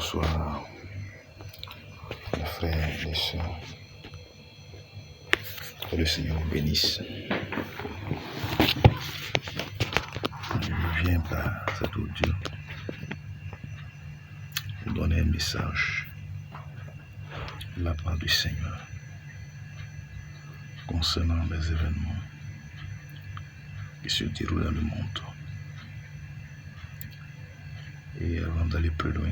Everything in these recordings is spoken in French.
Bonsoir, mes frères et sœurs. Que le Seigneur vous bénisse. Je viens par cet audio vous donner un message de la part du Seigneur concernant les événements qui se déroulent dans le monde. Et avant d'aller plus loin,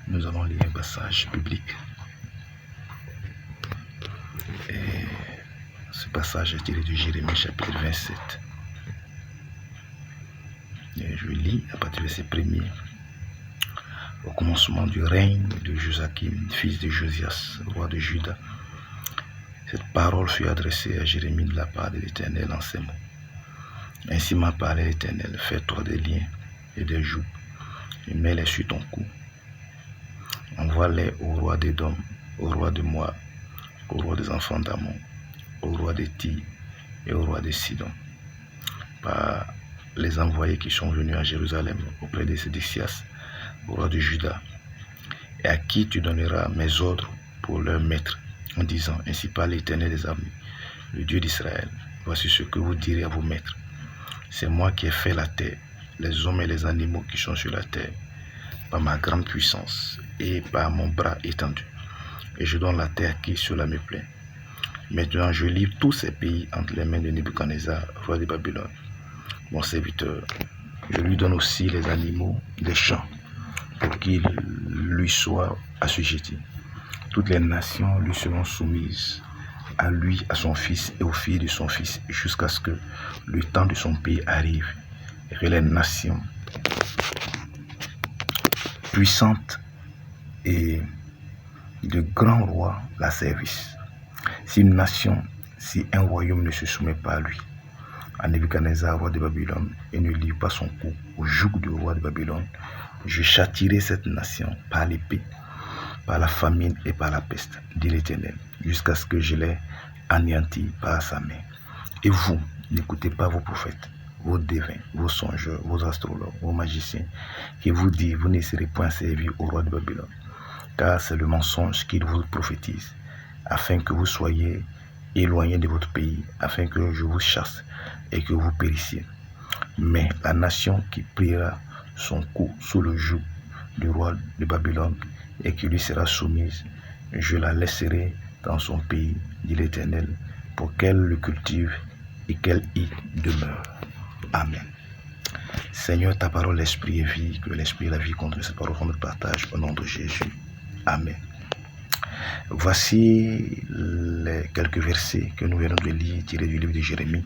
nous allons lire un passage biblique. Et ce passage est tiré de Jérémie chapitre 27. Et je lis à partir de verset 1er. Au commencement du règne de Joachim, fils de Josias, roi de Juda, cette parole fut adressée à Jérémie de la part de l'Éternel en ces mots. Ainsi m'a parlé l'Éternel, fais-toi des liens et des joues, et mets-les sur ton cou. Envoie-les au roi d'Édom, au roi de Moab, au roi des enfants d'Ammon, au roi de Tyr et au roi de Sidon, par les envoyés qui sont venus à Jérusalem auprès de Sédécias, au roi de Juda, et à qui tu donneras mes ordres pour leur maître, en disant, ainsi parle l'Éternel des armées, le Dieu d'Israël, voici ce que vous direz à vos maîtres. C'est moi qui ai fait la terre, les hommes et les animaux qui sont sur la terre, par ma grande puissance et par mon bras étendu. Et je donne la terre à qui cela me plaît. Maintenant, je livre tous ces pays entre les mains de Nebuchadnezzar, roi de Babylone, mon serviteur. Je lui donne aussi les animaux des champs, pour qu'il lui soit assujetti. Toutes les nations lui seront soumises, à lui, à son fils et aux filles de son fils, jusqu'à ce que le temps de son pays arrive, et que les nations puissantes et de grands rois la servissent. Si un royaume ne se soumet pas à lui, à Nebuchadnezzar, roi de Babylone, et ne livre pas son cou au joug du roi de Babylone, je châtierai cette nation par l'épée, par la famine et par la peste, dit l'Éternel, jusqu'à ce que je l'ai anéanti par sa main. Et vous, n'écoutez pas vos prophètes, vos devins, vos songeurs, vos astrologues, vos magiciens, qui vous disent, vous ne serez point servis au roi de Babylone, car c'est le mensonge qu'ils vous prophétisent, afin que vous soyez éloignés de votre pays, afin que je vous chasse et que vous périssiez. Mais la nation qui pliera son cou sous le joug du roi de Babylone et qui lui sera soumise, je la laisserai dans son pays, dit l'Éternel, pour qu'elle le cultive et qu'elle y demeure. Amen. Seigneur, ta parole, l'esprit est vie, que l'esprit et la vie contre cette parole qu'on nous partage au nom de Jésus. Amen. Voici les quelques versets que nous venons de lire, tirés du livre de Jérémie.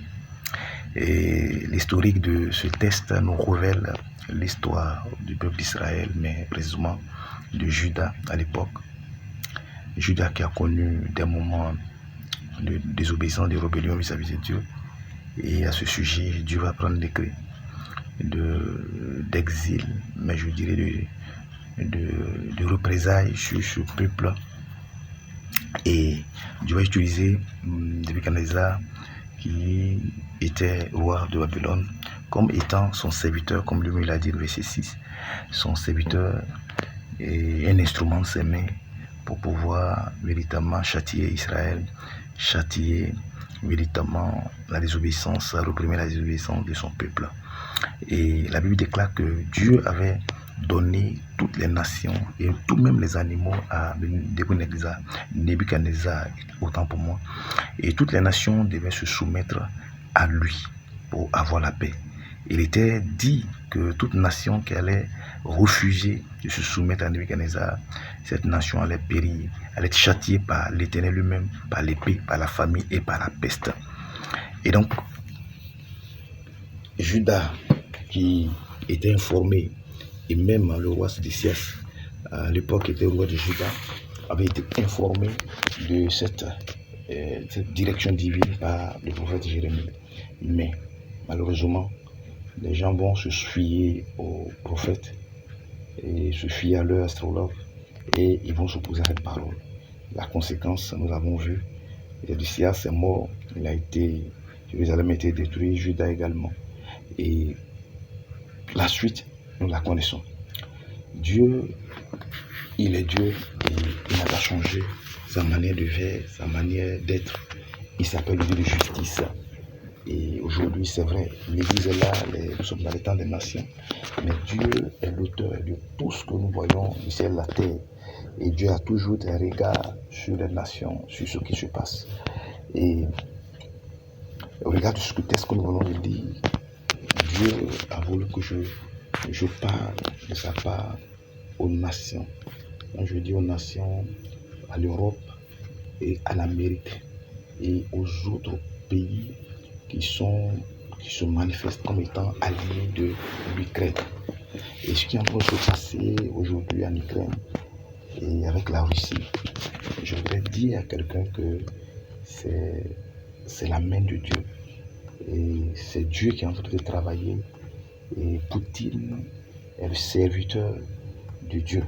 Et l'historique de ce texte nous révèle l'histoire du peuple d'Israël, mais précisément de Juda à l'époque. Juda qui a connu des moments de désobéissance, de rébellion vis-à-vis de Dieu. Et à ce sujet, Dieu va prendre décret d'exil, mais je dirais de représailles sur ce peuple. Et Dieu va utiliser Nebuchadnezzar, qui était roi de Babylone, comme étant son serviteur, comme lui l'a dit, verset 6, son serviteur et un instrument de ses mains pour pouvoir véritablement châtier Israël, châtier véritablement la désobéissance, réprimer la désobéissance de son peuple. Et la Bible déclare que Dieu avait donné toutes les nations et tout même les animaux à Nebuchadnezzar, autant pour moi. Et toutes les nations devaient se soumettre à lui pour avoir la paix. Il était dit que toute nation qui allait refuser de se soumettre à Nebuchadnezzar, cette nation allait périr, allait être châtiée par l'Éternel lui-même, par l'épée, par la famine et par la peste. Et donc, Juda, qui était informé, et même le roi Sédécias, à l'époque était roi de Juda, avait été informé de cette direction divine par le prophète Jérémie. Mais malheureusement, les gens vont se fier aux prophètes et se fier à leurs astrologues et ils vont s'opposer à cette parole. La conséquence, nous l'avons vu, Sédécias est mort, Jérusalem a été détruit, Juda également. Et la suite, nous la connaissons. Dieu, il est Dieu et il n'a pas changé sa manière de faire, sa manière d'être. Il s'appelle le Dieu de justice. Et aujourd'hui, c'est vrai, l'Église est là, nous sommes dans les temps des nations, mais Dieu est l'auteur de tout ce que nous voyons du ciel et la terre. Et Dieu a toujours des regards sur les nations, sur ce qui se passe. Et au regard de ce que nous allons le dire, Dieu a voulu que je parle de sa part aux nations. Quand je dis aux nations, à l'Europe et à l'Amérique et aux autres pays qui se manifestent comme étant alliés de l'Ukraine. Et ce qui est en train de se passer aujourd'hui en Ukraine et avec la Russie, je voudrais dire à quelqu'un que c'est la main de Dieu. Et c'est Dieu qui est en train de travailler. Et Poutine est le serviteur de Dieu.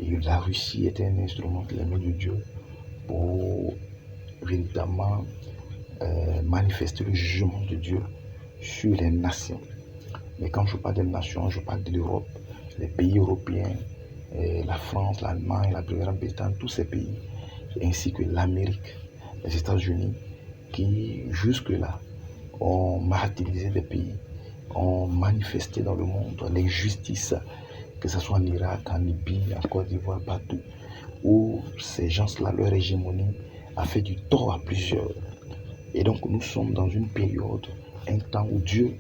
Et la Russie est un instrument de la main de Dieu pour véritablement manifester le jugement de Dieu sur les nations. Mais quand je parle des nations, je parle de l'Europe, les pays européens, la France, l'Allemagne, la Grande-Bretagne, tous ces pays, ainsi que l'Amérique, les États-Unis, qui jusque-là ont martyrisé des pays, ont manifesté dans le monde l'injustice, que ce soit en Irak, en Libye, en Côte d'Ivoire, partout, où ces gens-là, leur hégémonie a fait du tort à plusieurs. Et donc nous sommes dans une période, un temps où Dieu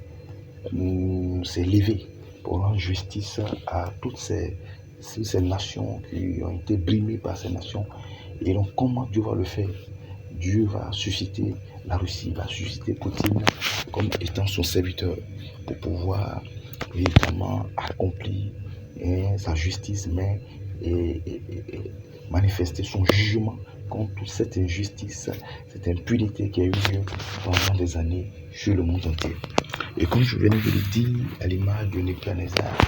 s'est levé pour rendre justice à toutes ces nations qui ont été brimées par ces nations. Et donc comment Dieu va le faire? Dieu va susciter la Russie, va susciter Poutine comme étant son serviteur pour pouvoir véritablement accomplir sa justice, mais et manifester son jugement contre toute cette injustice, cette impunité qui a eu lieu pendant des années sur le monde entier. Et comme je venais de le dire à l'image de Nebuchadnezzar,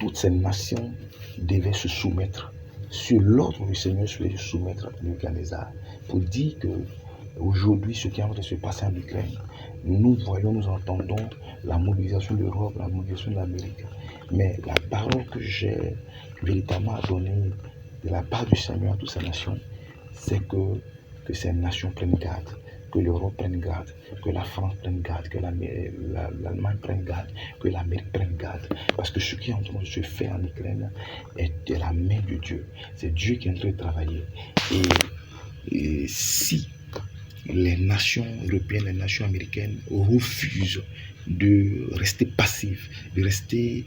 toutes ces nations devaient se soumettre sur l'ordre du Seigneur, se soumettre à Nebuchadnezzar, pour dire que aujourd'hui, ce qui est en train de se passer en Ukraine, nous voyons, nous entendons la mobilisation de l'Europe, la mobilisation de l'Amérique. Mais la parole que j'ai véritablement à donner de la part du Seigneur à toutes ces nations, c'est que ces nations prennent garde, que l'Europe prenne garde, que la France prenne garde, que l'Allemagne prenne garde, que l'Amérique prenne garde. Parce que ce qui est en train de se faire en Ukraine est de la main de Dieu. C'est Dieu qui est en train de travailler. Et si les nations européennes, les nations américaines refusent de rester passives, de rester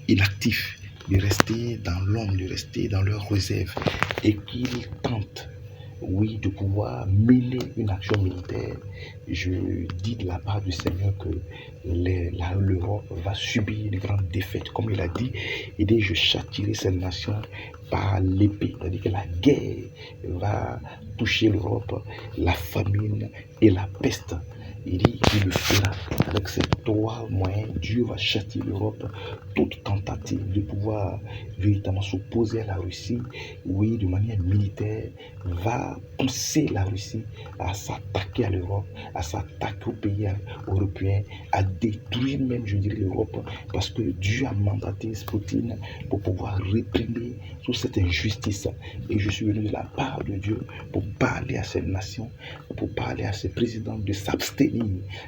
inactifs, de rester dans l'ombre, de rester dans leur réserve, et qu'ils tentent, oui, de pouvoir mener une action militaire, je dis de la part du Seigneur que l'Europe va subir une grande défaite. Comme il a dit, et je châtierai cette nation par l'épée. C'est-à-dire que la guerre va toucher l'Europe, la famine et la peste. Il dit qu'il le fera avec ces trois moyens. Dieu va châtier l'Europe. Toute tentative de pouvoir véritablement s'opposer à la Russie, oui, de manière militaire, va pousser la Russie à s'attaquer à l'Europe, à s'attaquer aux pays européens, à détruire même, je dirais, l'Europe, parce que Dieu a mandaté Poutine pour pouvoir réprimer toute cette injustice. Et je suis venu de la part de Dieu pour parler à ces nations, pour parler à ces présidents de s'abstenir.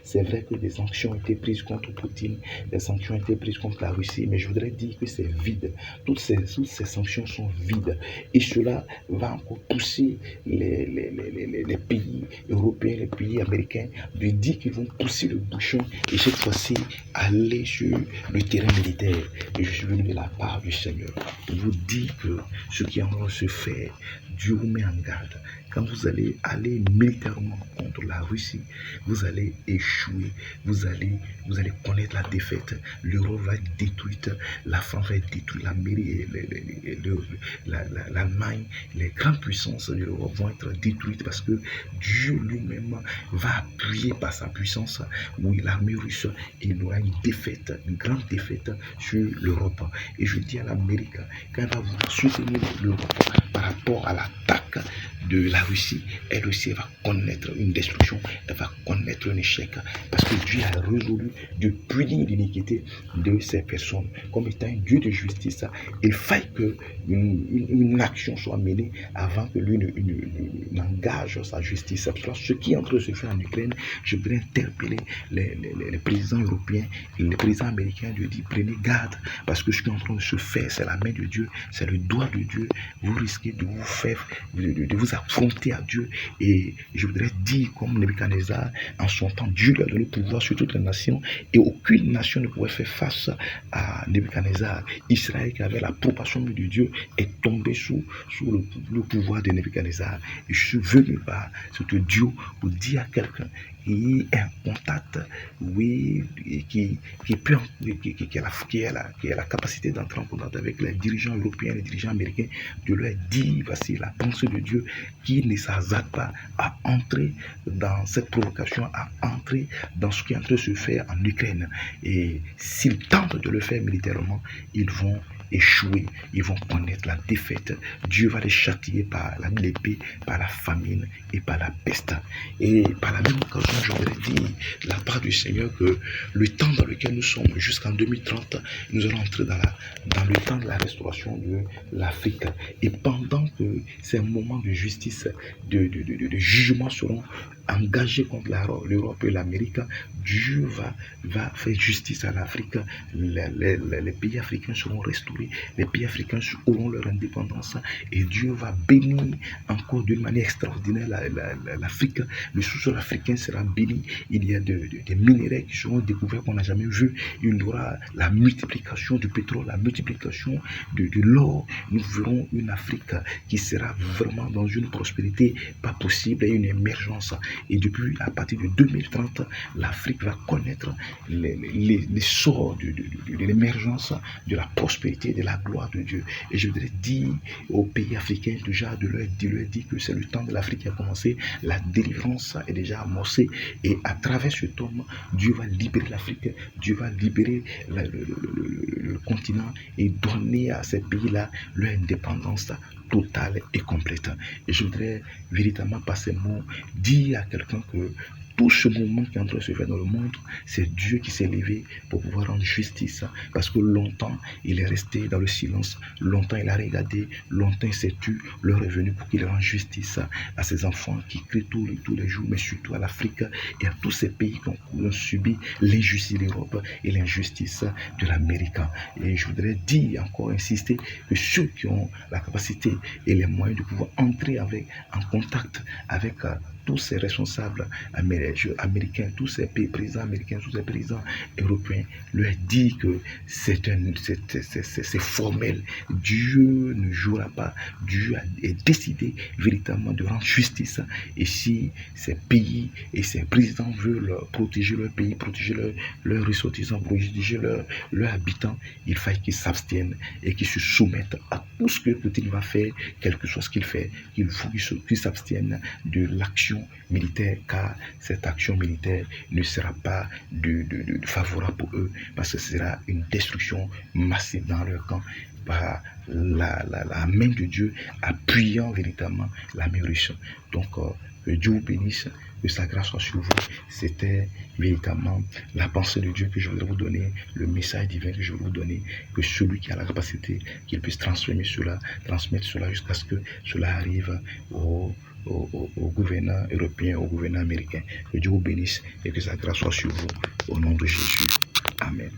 C'est vrai que des sanctions ont été prises contre Poutine, des sanctions ont été prises contre la Russie, mais je voudrais dire que c'est vide. Toutes ces sanctions sont vides. Et cela va encore pousser les pays européens, les pays américains, de dire qu'ils vont pousser le bouchon et cette fois-ci aller sur le terrain militaire. Et je suis venu de la part du Seigneur pour vous dire que ce qui est en train de se faire, Dieu vous met en garde. Quand vous allez aller militairement contre la Russie, vous allez échouer, vous allez connaître la défaite. L'Europe va être détruite, la France va être détruite, l'Allemagne, les grandes puissances de l'Europe vont être détruites parce que Dieu lui-même va appuyer par sa puissance, oui, l'armée russe, et il aura une défaite, une grande défaite sur l'Europe. Et je dis à l'Amérique, quand elle va vouloir soutenir l'Europe par rapport à l'attaque de la Russie, elle aussi va connaître une destruction, elle va connaître un échec, parce que Dieu a résolu de punir l'iniquité de ces personnes comme étant un Dieu de justice. Il faille que une action soit menée avant que lui n'engage sa justice. Ce qui est en train de se faire en Ukraine, je voudrais interpeller les présidents européens et les présidents américains de dire prenez garde, parce que ce qui est en train de se faire, c'est la main de Dieu, c'est le doigt de Dieu. Vous risquez de vous faire, de vous affronter à Dieu. Et je voudrais dire, comme Nebuchadnezzar, en son temps, Dieu lui a donné le pouvoir sur toutes les nations, et aucune nation ne pouvait faire face à Nebuchadnezzar. Israël, qui avait l'approbation de Dieu, est tombé sous le pouvoir de Nebuchadnezzar. Et je suis venu par ce Dieu pour dire à quelqu'un qui est en contact, oui, qui a la capacité d'entrer en contact avec les dirigeants européens, les dirigeants américains, de leur dire, voici la pensée de Dieu, qui ne s'hasarde pas à entrer dans cette provocation, à entrer dans ce qui est en train de se faire en Ukraine. Et s'ils tentent de le faire militairement, ils vont échouer, ils vont connaître la défaite. Dieu va les châtier par l'épée, par la famine et par la peste. Et par la même occasion, je voudrais dire de la part du Seigneur que le temps dans lequel nous sommes, jusqu'en 2030, nous allons entrer dans le temps de la restauration de l'Afrique. Et pendant que ces moments de justice, de jugement seront engagés contre l'Europe et l'Amérique, Dieu va faire justice à l'Afrique. Les pays africains seront restaurés, les pays africains auront leur indépendance, et Dieu va bénir encore d'une manière extraordinaire l'Afrique. Le sous-sol africain sera béni. Il y a des minéraux qui seront découverts qu'on n'a jamais vus. Il y aura la multiplication du pétrole, la multiplication de l'or. Nous verrons une Afrique qui sera vraiment dans une prospérité pas possible et une émergence. Et depuis, à partir de 2030, l'Afrique va connaître l'essor de l'émergence, de la prospérité, de la gloire de Dieu. Et je voudrais dire aux pays africains déjà de leur dire que c'est le temps de l'Afrique qui a commencé. La délivrance est déjà amorcée. Et à travers cet homme, Dieu va libérer l'Afrique, Dieu va libérer le continent et donner à ces pays-là leur indépendance totale et complète. Et je voudrais véritablement passer mon mot, dire à quelqu'un que tout ce mouvement qui est en train de se faire dans le monde, c'est Dieu qui s'est levé pour pouvoir rendre justice. Parce que longtemps, il est resté dans le silence. Longtemps, il a regardé. Longtemps, il s'est tu. L'heure est venue pour qu'il rende justice à ses enfants qui crient tous les jours, mais surtout à l'Afrique et à tous ces pays qui ont subi l'injustice de l'Europe et l'injustice de l'Amérique. Et je voudrais dire, encore insister, que ceux qui ont la capacité et les moyens de pouvoir entrer en contact avec tous ces responsables américains, tous ces présidents américains, tous ces présidents européens, leur dit que c'est formel. Dieu ne jouera pas. Dieu est décidé véritablement de rendre justice. Et si ces pays et ces présidents veulent protéger leur pays, protéger leurs ressortissants, protéger leurs habitants, il faut qu'ils s'abstiennent et qu'ils se soumettent à tout ce que Poutine va faire, quel que soit ce qu'il fait. Il faut qu'ils s'abstiennent de l'action militaire, car cette action militaire ne sera pas favorable pour eux, parce que ce sera une destruction massive dans leur camp par la main de Dieu appuyant véritablement la main russe. Donc que Dieu vous bénisse, que sa grâce soit sur vous. C'était véritablement la pensée de Dieu que je voudrais vous donner, le message divin que je veux vous donner, que celui qui a la capacité, qu'il puisse transmettre cela jusqu'à ce que cela arrive au gouverneur européen, au gouverneur américain. Que Dieu vous bénisse et que sa grâce soit sur vous. Au nom de Jésus. Amen.